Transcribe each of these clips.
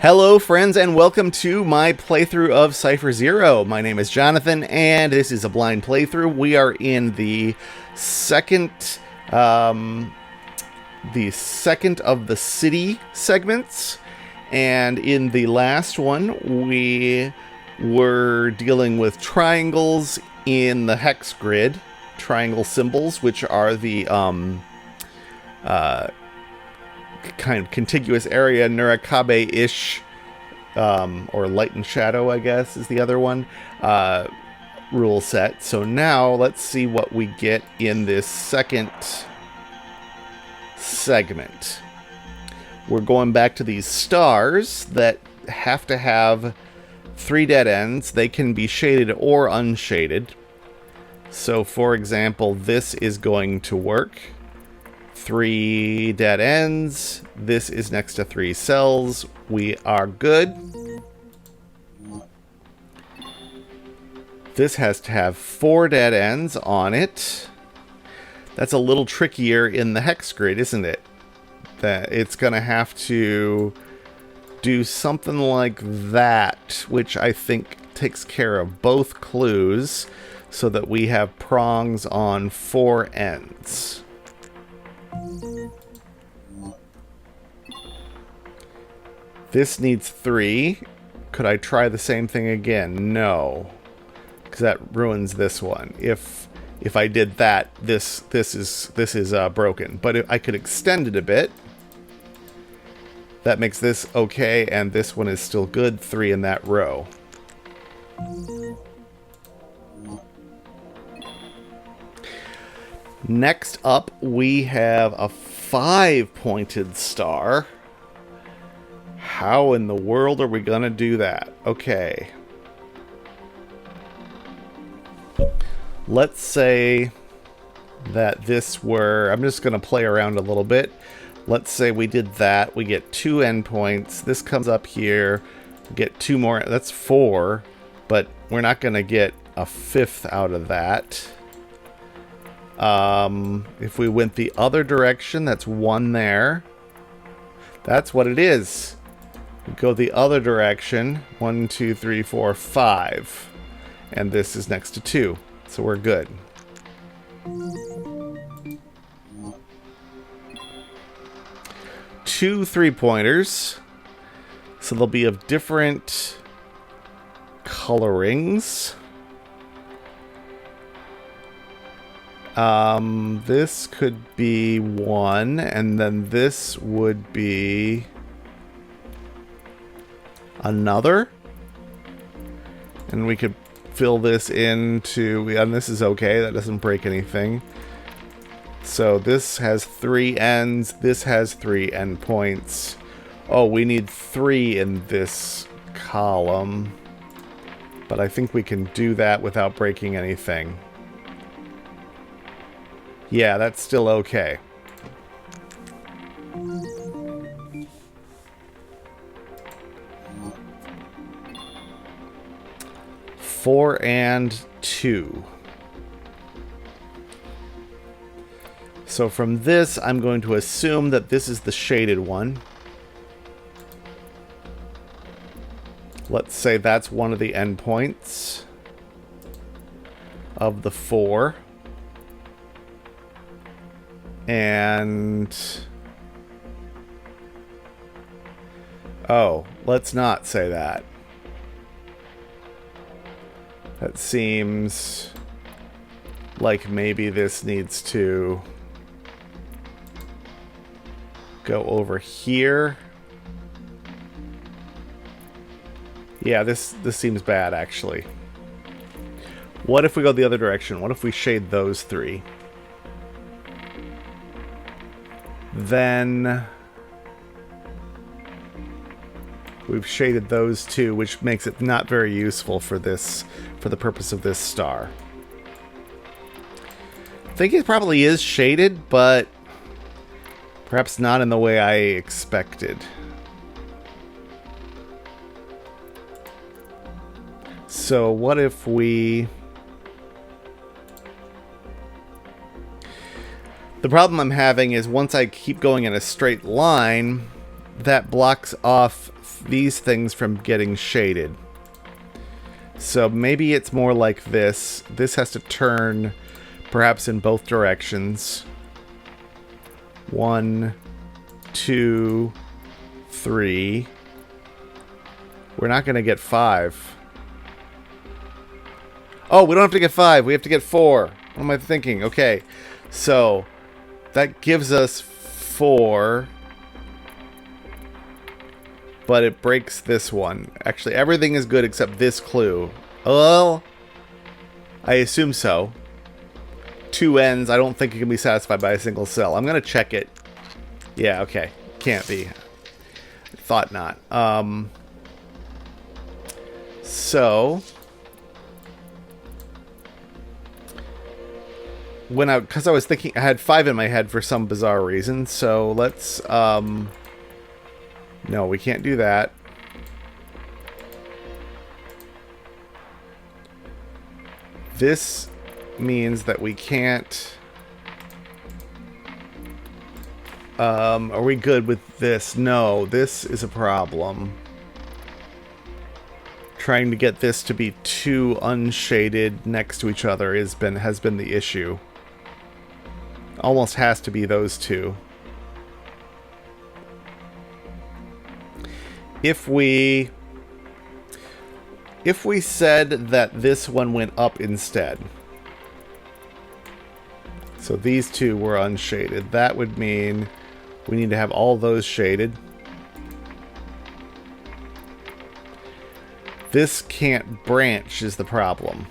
Hello friends and welcome to my playthrough of Cipher Zero. My name is Jonathan and this is a blind playthrough. We are in the second of the city segments, and in the last one we were dealing with triangles in the hex grid, triangle symbols, which are the kind of contiguous area, Nurakabe-ish, or light and shadow, I guess, is the other one, rule set. So now let's see what we get in this second segment. We're going back to these stars that have to have 3 dead ends. They can be shaded or unshaded. So, for example, this is going to work. 3 dead ends. This is next to 3 cells. We are good. This has to have 4 dead ends on it. That's a little trickier in the hex grid, isn't it? That it's going to have to do something like that, which I think takes care of both clues so that we have prongs on 4 ends. This needs 3. Could I try the same thing again? No, because that ruins this one. If I did that, this is broken. But if I could extend it a bit, that makes this okay, and this one is still good. 3 in that row. Next up, we have a 5-pointed star. How in the world are we going to do that? Okay. Let's say that this were... I'm just going to play around a little bit. Let's say we did that. We get 2 endpoints. This comes up here. We get 2 more. That's 4. But we're not going to get a 5th out of that. If we went the other direction, that's 1 there. That's what it is. We go the other direction. 1, 2, 3, 4, 5. And this is next to 2. So we're good. Two 3-pointers. So they'll be of different colorings. This could be 1, and then this would be another. And we could fill this into, and this is okay, that doesn't break anything. So this has 3 ends, this has 3 endpoints. Oh, we need 3 in this column. But I think we can do that without breaking anything. Yeah, that's still okay. Four and 2. So from this, I'm going to assume that this is the shaded one. Let's say that's one of the endpoints of the 4. And... oh, let's not say that. That seems like maybe this needs to go over here. Yeah, this seems bad, actually. What if we go the other direction? What if we shade those 3? Then we've shaded those 2, which makes it not very useful for this, for the purpose of this star. I think it probably is shaded, but perhaps not in the way I expected. So what if we... the problem I'm having is once I keep going in a straight line, that blocks off these things from getting shaded. So maybe it's more like this. This has to turn perhaps in both directions. 1, 2, 3. We're not going to get 5. Oh, we don't have to get 5. We have to get 4. What am I thinking? Okay. So that gives us 4. But it breaks this one. Actually, everything is good except this clue. Well, I assume so. 2 ends. I don't think it can be satisfied by a single cell. I'm going to check it. Yeah, okay. Can't be. Thought not. So because I was thinking, I had 5 in my head for some bizarre reason. So let's, no, we can't do that. This means that we can't. Are we good with this? No, this is a problem. Trying to get this to be 2 unshaded next to each other has been the issue. Almost has to be those 2. If we said that this one went up instead, so these 2 were unshaded, that would mean we need to have all those shaded. This can't branch is the problem.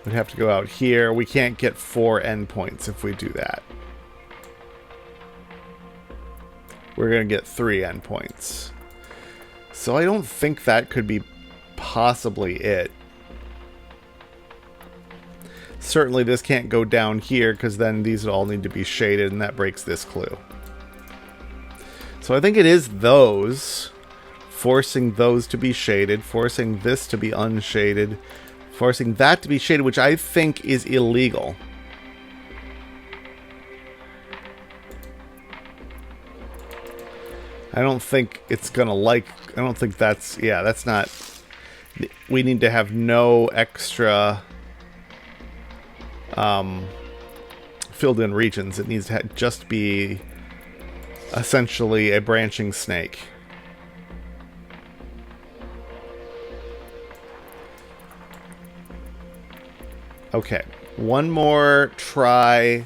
We'd have to go out here. We can't get 4 endpoints if we do that. We're going to get 3 endpoints. So I don't think that could be possibly it. Certainly this can't go down here because then these would all need to be shaded and that breaks this clue. So I think it is those. Forcing those to be shaded. Forcing this to be unshaded. Forcing that to be shaded, which I think is illegal. I don't think it's gonna I don't think that's, yeah, that's not, we need to have no extra filled in regions. It needs to just be essentially a branching snake. Okay, one more try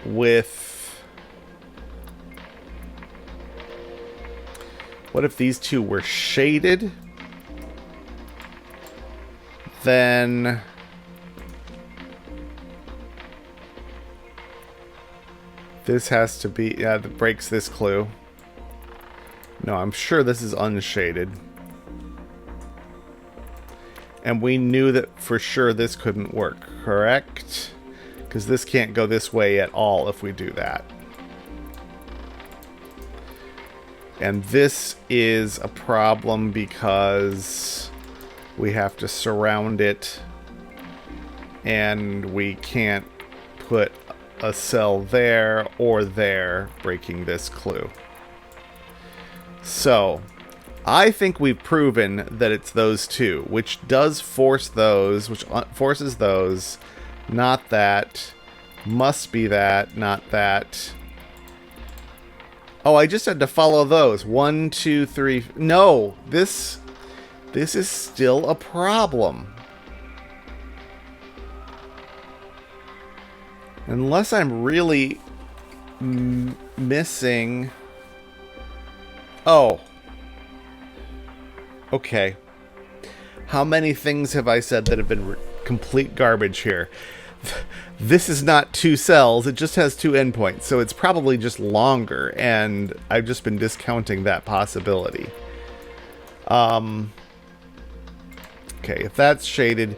with, what if these 2 were shaded? Then this has to be, yeah, that breaks this clue. No, I'm sure this is unshaded. And we knew that for sure this couldn't work, correct? Because this can't go this way at all if we do that. And this is a problem because we have to surround it. And we can't put a cell there or there, breaking this clue. So I think we've proven that it's those 2, which does force those, which forces those, not that, must be that, not that. Oh, I just had to follow those. 1, 2, 3. No, this is still a problem. Unless I'm really missing. Oh. Okay. How many things have I said that have been complete garbage here? This is not 2 cells. It just has 2 endpoints. So it's probably just longer. And I've just been discounting that possibility. Okay, if that's shaded,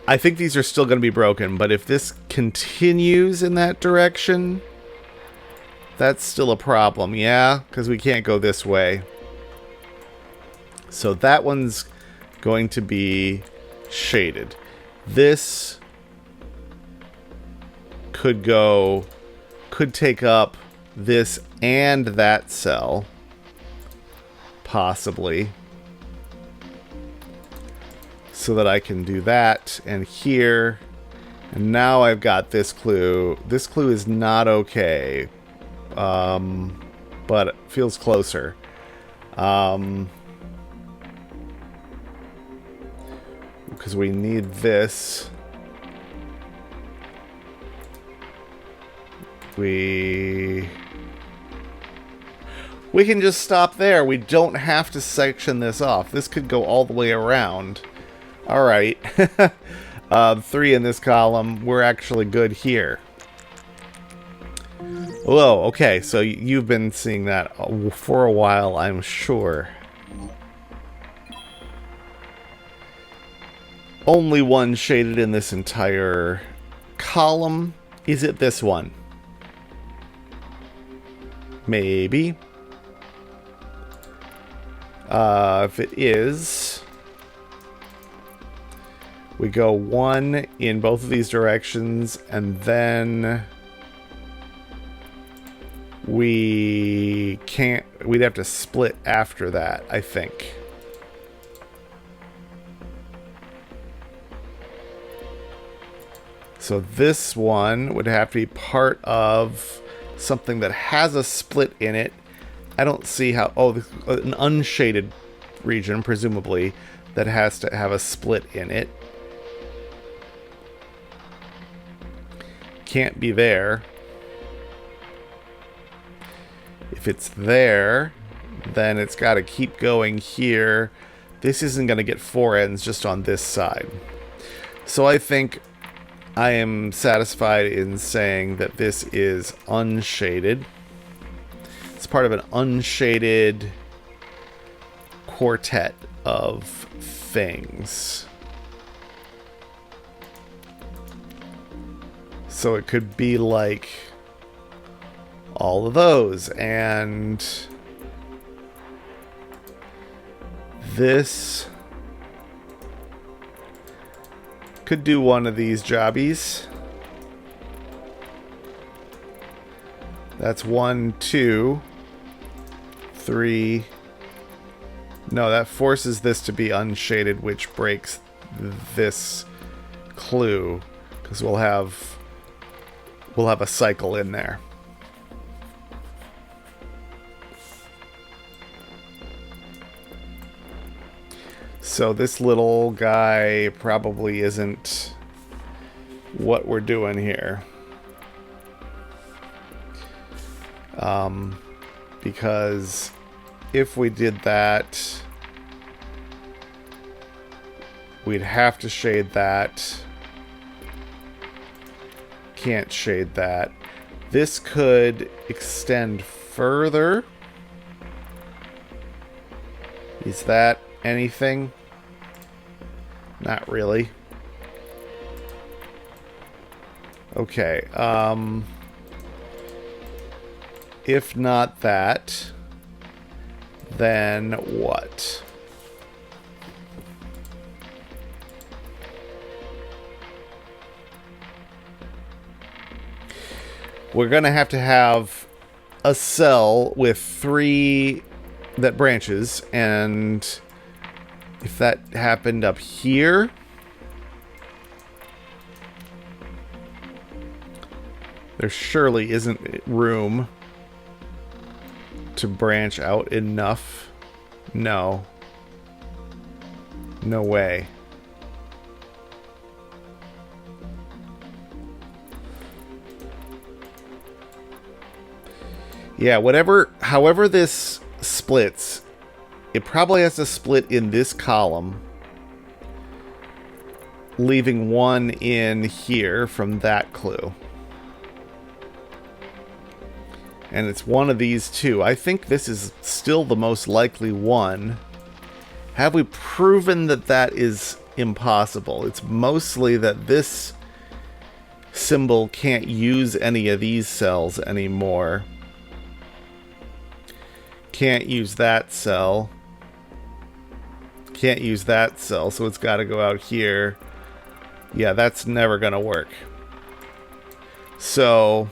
I think these are still going to be broken. But if this continues in that direction, that's still a problem. Yeah, because we can't go this way. So that one's going to be shaded. This could take up this and that cell. Possibly. So that I can do that and here. And now I've got this clue. This clue is not okay. But it feels closer. Because we need this. We can just stop there. We don't have to section this off. This could go all the way around. Alright. 3 in this column. We're actually good here. Whoa, okay. So you've been seeing that for a while, I'm sure. Only one shaded in this entire column. Is it this one? Maybe. If it is, we go 1 in both of these directions, and then we'd have to split after that, I think. So this one would have to be part of something that has a split in it. I don't see how... Oh, an unshaded region, presumably, that has to have a split in it. Can't be there. If it's there, then it's got to keep going here. This isn't going to get 4 ends just on this side. So I think I am satisfied in saying that this is unshaded. It's part of an unshaded quartet of things. So it could be like all of those, and this could do one of these jobbies. That's 1, 2, 3. No, that forces this to be unshaded, which breaks this clue, because we'll have a cycle in there. So this little guy probably isn't what we're doing here. Because if we did that, we'd have to shade that. Can't shade that. This could extend further. Is that anything? Not really. Okay. If not that, then what? We're going to have a cell with 3 that branches, and if that happened up here, there surely isn't room to branch out enough. No. No way. Yeah, however this splits, it probably has to split in this column, leaving 1 in here from that clue. And it's one of these 2. I think this is still the most likely one. Have we proven that that is impossible? It's mostly that this symbol can't use any of these cells anymore. Can't use that cell. Can't use that cell, so it's got to go out here. Yeah, that's never going to work. So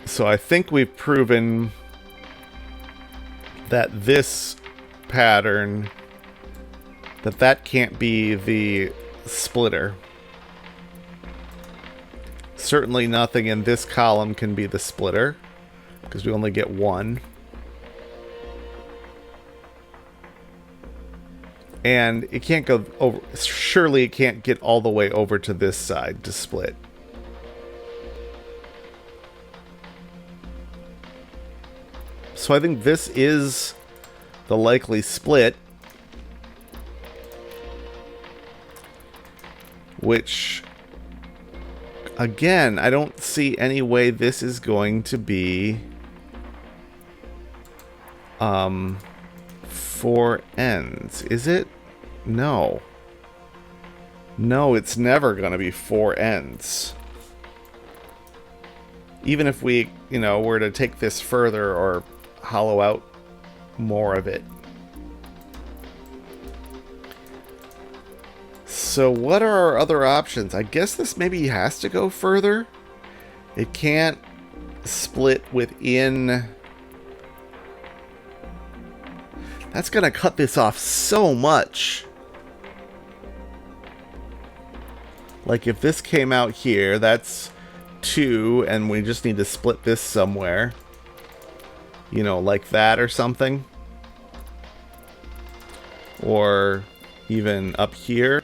So I think we've proven that this pattern, that can't be the splitter. Certainly nothing in this column can be the splitter, because we only get one. And it can't go over, surely it can't get all the way over to this side to split. So I think this is the likely split, which, again, I don't see any way this is going to be 4 ends. Is it? No. No, it's never going to be 4 ends. Even if we, were to take this further or hollow out more of it. So what are our other options? I guess this maybe has to go further. It can't split within. That's going to cut this off so much. Like if this came out here, that's 2, and we just need to split this somewhere. Like that or something. Or even up here.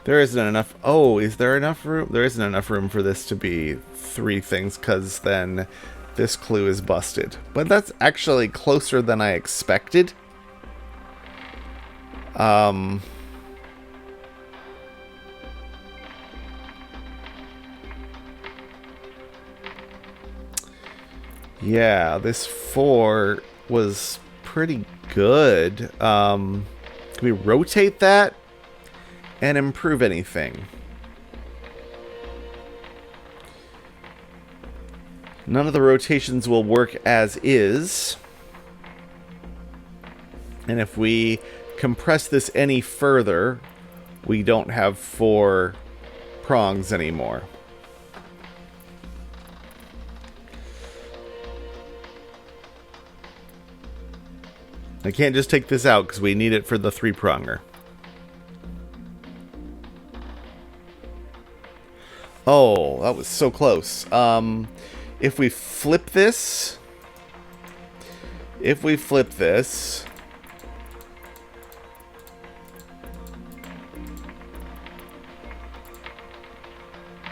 There isn't enough. Oh, is there enough room? There isn't enough room for this to be 3 things, because then this clue is busted. But that's actually closer than I expected. Yeah, this 4 was pretty good. Can we rotate that and improve anything? None of the rotations will work as is. And if we compress this any further, we don't have 4 prongs anymore. I can't just take this out because we need it for the 3-pronger. Oh, that was so close. If we flip this...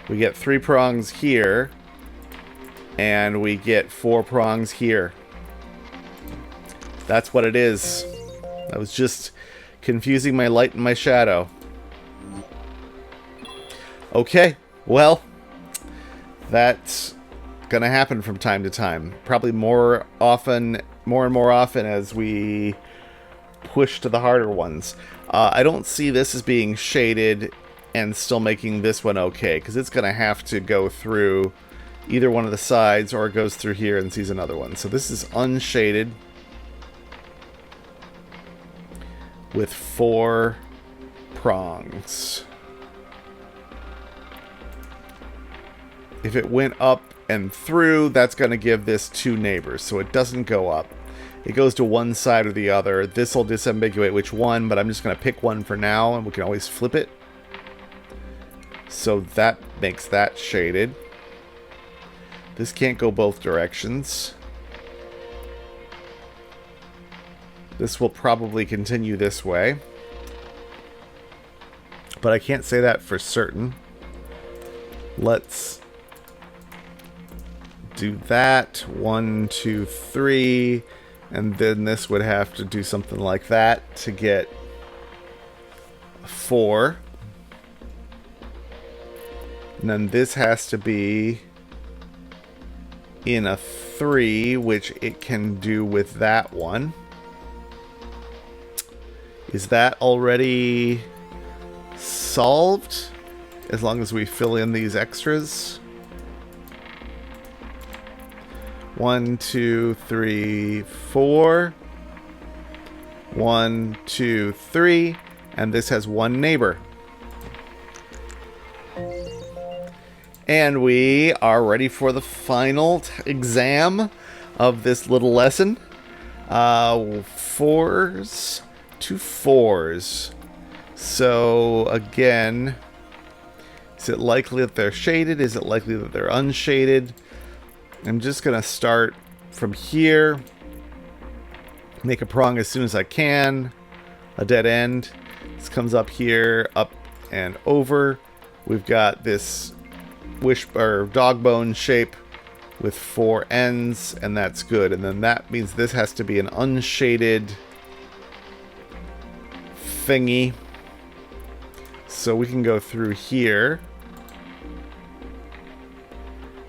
we get 3 prongs here, and we get 4 prongs here. That's what it is. I was just confusing my light and my shadow. Okay, well, that's gonna happen from time to time. Probably more and more often as we push to the harder ones. I don't see this as being shaded and still making this one okay, because it's gonna have to go through either one of the sides, or it goes through here and sees another one. So this is unshaded with 4 prongs. If it went up and through, that's going to give this 2 neighbors, so it doesn't go up. It goes to one side or the other. This will disambiguate which one, but I'm just going to pick one for now, and we can always flip it. So that makes that shaded. This can't go both directions. This will probably continue this way, but I can't say that for certain. Let's do that. 1, 2, 3, and then this would have to do something like that to get 4. And then this has to be in a 3, which it can do with that one. Is that already solved? As long as we fill in these extras. 1, 2, 3, 4. 1, 2, 3. And this has 1 neighbor. And we are ready for the final exam of this little lesson. 4s to 4s. So, again, is it likely that they're shaded? Is it likely that they're unshaded? I'm just going to start from here. Make a prong as soon as I can. A dead end. This comes up here, up and over. We've got this dog bone shape with 4 ends, and that's good. And then that means this has to be an unshaded thingy. So we can go through here.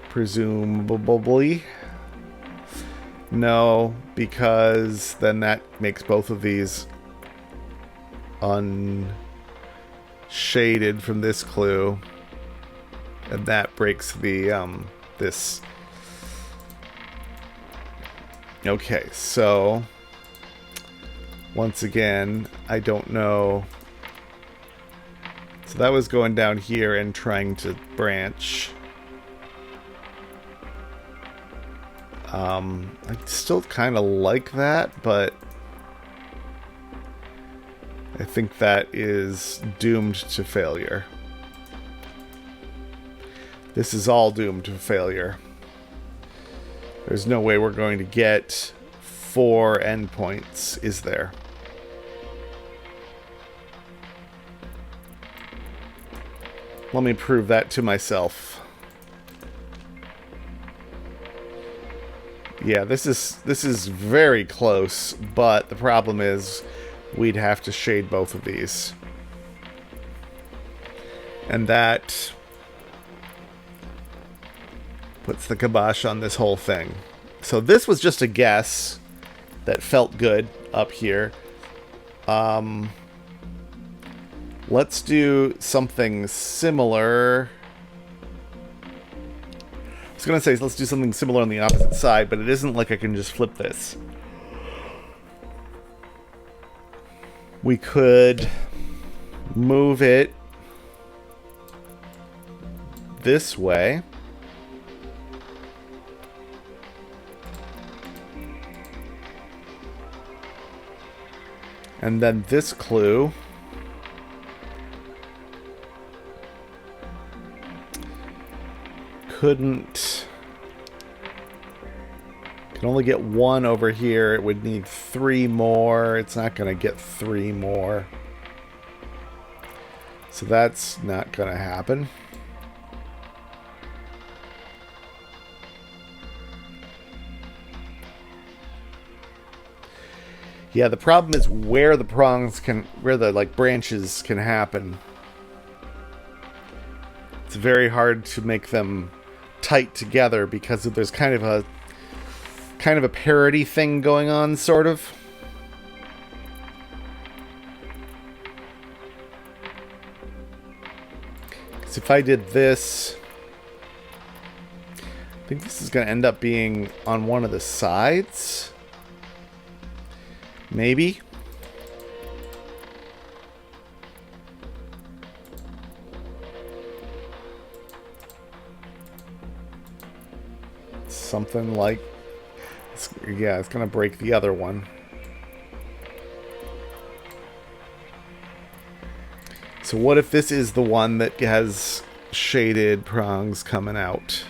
Presumably. No, because then that makes both of these unshaded from this clue. And that breaks the, this. Okay, so once again, I don't know. So that was going down here and trying to branch. I still kind of like that, but I think that is doomed to failure. This is all doomed to failure. There's no way we're going to get 4 endpoints, is there? Let me prove that to myself. Yeah, this is very close, but the problem is we'd have to shade both of these. And that puts the kibosh on this whole thing. So this was just a guess that felt good up here. Let's do something similar. I was going to say, let's do something similar on the opposite side, but it isn't like I can just flip this. We could move it this way. And then this clue can only get 1 over here. It would need 3 more. It's not going to get 3 more. So that's not going to happen. Yeah, the problem is where the branches can happen. It's very hard to make them tight together because there's kind of a parity thing going on, sort of. So if I did this, I think this is going to end up being on one of the sides. Maybe. Something like... yeah, it's going to break the other one. So what if this is the one that has shaded prongs coming out?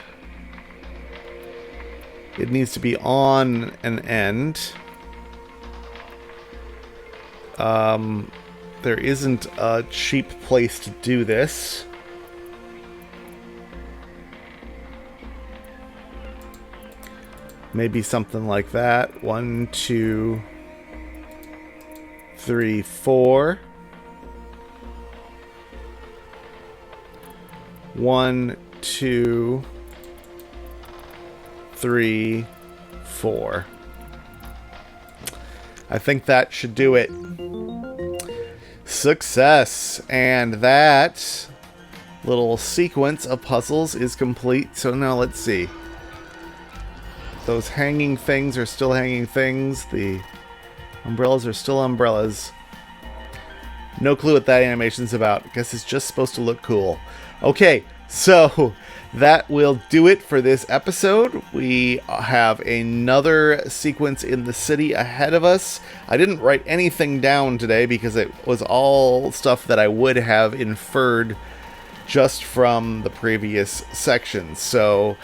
It needs to be on an end. There isn't a cheap place to do this. Maybe something like that. 1, 2, 3, 4. 1, 2, 3, 4. I think that should do it. Success! And that little sequence of puzzles is complete. So now let's see. Those hanging things are still hanging things. The umbrellas are still umbrellas. No clue what that animation's about. I guess it's just supposed to look cool. Okay, so that will do it for this episode. We have another sequence in the city ahead of us. I didn't write anything down today because it was all stuff that I would have inferred just from the previous sections. So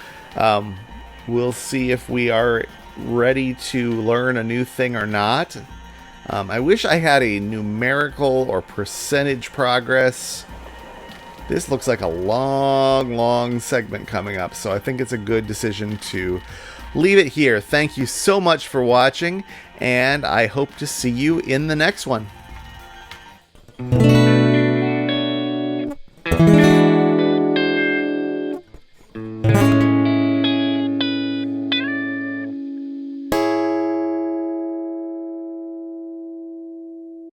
we'll see if we are ready to learn a new thing or not. I wish I had a numerical or percentage progress. This looks like a long segment coming up, so I think it's a good decision to leave it here. Thank you so much for watching, and I hope to see you in the next one.